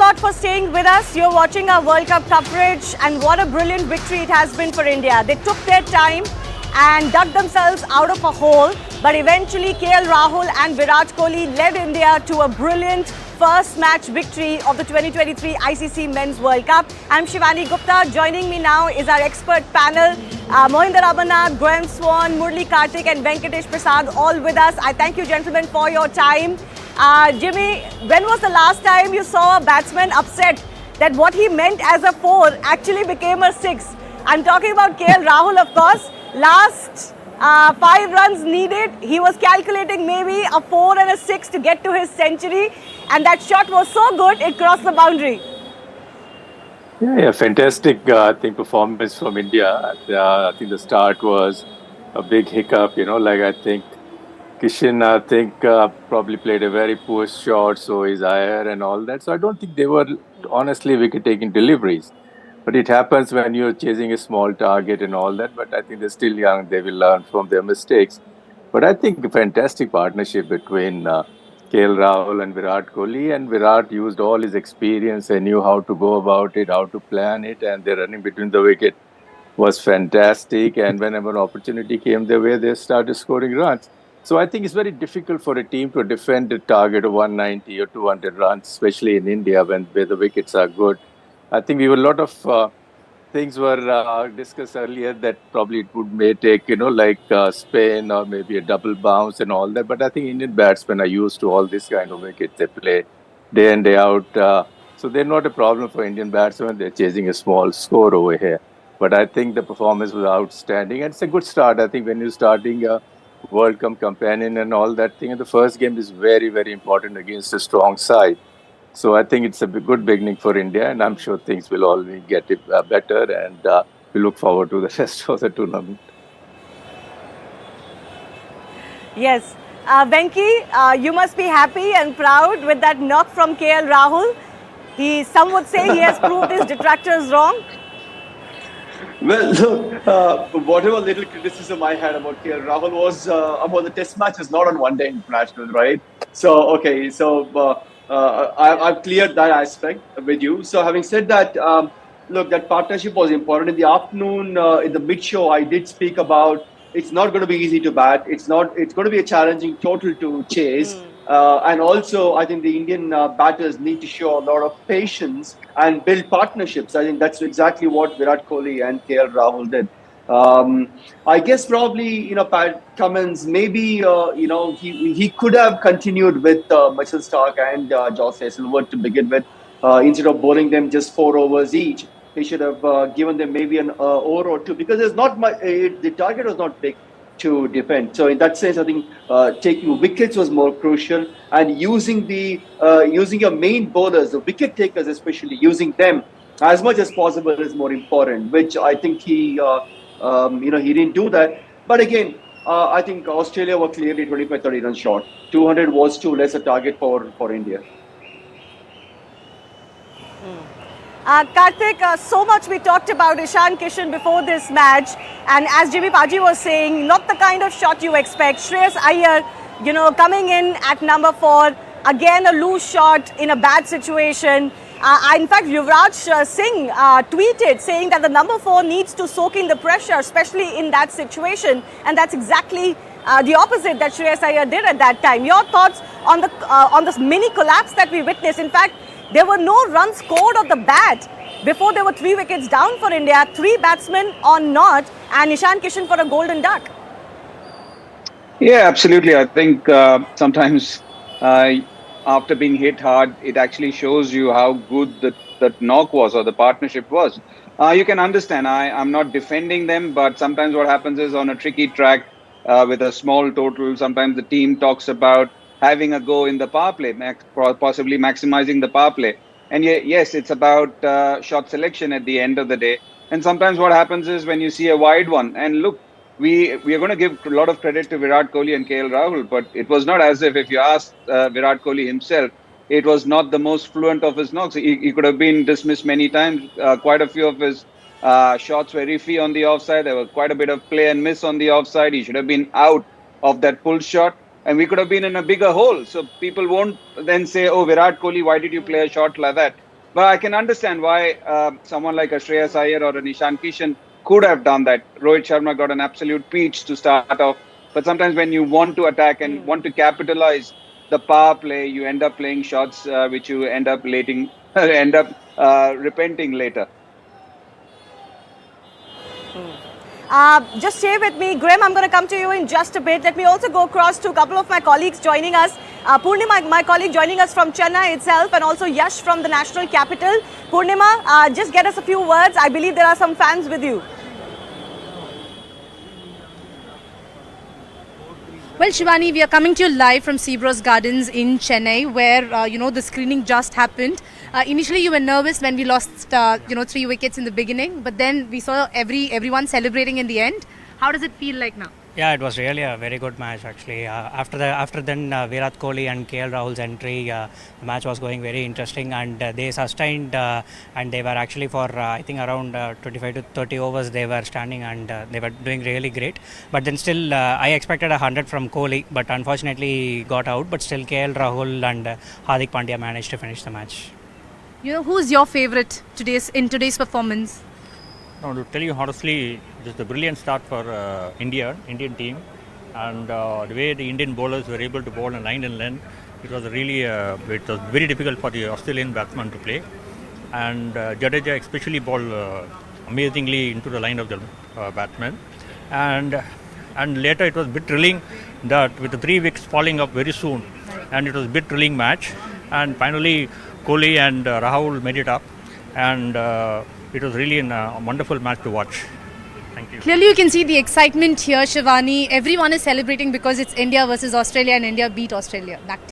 lot for staying with us. You're watching our World Cup coverage, and what a brilliant victory it has been for India. They took their time and dug themselves out of a hole, but eventually KL Rahul and Virat Kohli led India to a brilliant first match victory of the 2023 ICC Men's World Cup. I'm Shivani Gupta. Joining me now is our expert panel, Mohinder, Amarnath, Graham Swan, Murali, Kartik and Venkatesh, Prasad, all with us. I thank you gentlemen for your time. Jimmy, when was the last time you saw a batsman upset that what he meant as a 4 actually became a 6? I'm talking about KL Rahul, of course. Last 5 runs needed, he was calculating maybe a 4 and a 6 to get to his century, and that shot was so good it crossed the boundary. Yeah, fantastic, performance from India. I think the start was a big hiccup, I think Kishan, probably played a very poor shot, so his ire and all that. So I don't think they were honestly wicket-taking deliveries. But it happens when you're chasing a small target and all that. But I think they're still young. They will learn from their mistakes. But I think a fantastic partnership between KL Rahul and Virat Kohli. And Virat used all his experience and knew how to go about it, how to plan it. And the running between the wicket was fantastic. And whenever an opportunity came their way, they started scoring runs. So I think it's very difficult for a team to defend a target of 190 or 200 runs, especially in India where the wickets are good. I think we were a lot of things were discussed earlier that probably it may take, spin or maybe a double bounce and all that. But I think Indian batsmen are used to all this kind of wickets. They play day in, day out. So they're not a problem for Indian batsmen. They're chasing a small score over here. But I think the performance was outstanding. And it's a good start. I think when you're starting a World Cup companion and all that thing, and the first game is very, very important against a strong side. So I think it's a good beginning for India, and I'm sure things will only get it better, and we look forward to the rest of the tournament. Yes. Venki, you must be happy and proud with that knock from KL Rahul. Some would say he has proved his detractors wrong. Well, look, whatever little criticism I had about KL Rahul was about the test matches, not on one-day internationals, right? So, okay, so I've cleared that aspect with you. So having said that, look, that partnership was important. In the afternoon, in the mid-show, I did speak about it's not going to be easy to bat. It's going to be a challenging total to chase. And also, I think the Indian batters need to show a lot of patience and build partnerships. I think that's exactly what Virat Kohli and KL Rahul did. I guess probably, Pat Cummins, maybe, he could have continued with Mitchell Stark and Josh Hazlewood to begin with, instead of bowling them just 4 overs each. He should have given them maybe an over or 2, because there's not much, the target was not big to defend. So in that sense, I think taking wickets was more crucial, and using your main bowlers, the wicket takers especially, using them as much as possible is more important, which I think he didn't do that. But again, I think Australia were clearly 25-30 runs short. 200 was too less a target for India. Kartik, so much we talked about Ishan Kishan before this match, and as Jimmy Paji was saying, not the kind of shot you expect. Shreyas Iyer, coming in at number 4, again a loose shot in a bad situation. In fact, Yuvraj Singh tweeted saying that the number 4 needs to soak in the pressure, especially in that situation, and that's exactly the opposite that Shreyas Iyer did at that time. Your thoughts on this mini collapse that we witnessed? In fact, there were no runs scored off the bat before there were 3 wickets down for India, 3 batsmen on not, and Ishan Kishan for a golden duck. Yeah, absolutely. I think sometimes after being hit hard, it actually shows you how good that knock was, or the partnership was. You can understand, I'm not defending them, but sometimes what happens is on a tricky track with a small total, sometimes the team talks about having a go in the power play, possibly maximizing the power play. And yes, it's about shot selection at the end of the day. And sometimes what happens is when you see a wide one, and look, we are going to give a lot of credit to Virat Kohli and KL Rahul, but it was not as if you asked Virat Kohli himself, it was not the most fluent of his knocks. He could have been dismissed many times. Quite a few of his shots were iffy on the offside. There was quite a bit of play and miss on the offside. He should have been out of that pull shot. And we could have been in a bigger hole. So people won't then say, oh, Virat Kohli, why did you play a shot like that? But I can understand why someone like a Shreyas Iyer or a Nishan Kishan could have done that. Rohit Sharma got an absolute peach to start off. But sometimes when you want to attack and want to capitalize the power play, you end up playing shots which you end up repenting later. Just stay with me. Graham, I'm going to come to you in just a bit. Let me also go across to a couple of my colleagues joining us. Purnima, my colleague joining us from Chennai itself, and also Yash from the national capital. Purnima, just get us a few words. I believe there are some fans with you. Well, Shivani, we are coming to you live from Seabros Gardens in Chennai, where the screening just happened. Initially, you were nervous when we lost 3 wickets in the beginning, but then we saw everyone celebrating in the end. How does it feel like now? Yeah, it was really a very good match actually. After then Virat Kohli and Rahul's entry, the match was going very interesting, and they sustained and they were actually for I think around 25 to 30 overs they were standing, and they were doing really great. But then still I expected 100 from Kohli, but unfortunately he got out. But still Rahul and Hardik Pandya managed to finish the match. Who's your favourite in today's performance? No, to tell you honestly, it is a brilliant start for Indian team, and the way the Indian bowlers were able to bowl a line and length, it was very difficult for the Australian batsman to play, and Jadeja especially bowled amazingly into the line of the batsman, and later it was a bit thrilling that with the 3 wickets falling up very soon, and it was a bit thrilling match, and finally Kohli and Rahul made it up, and it was really a wonderful match to watch. Thank you. Clearly you can see the excitement here, Shivani. Everyone is celebrating because it's India versus Australia and India beat Australia. Back to you.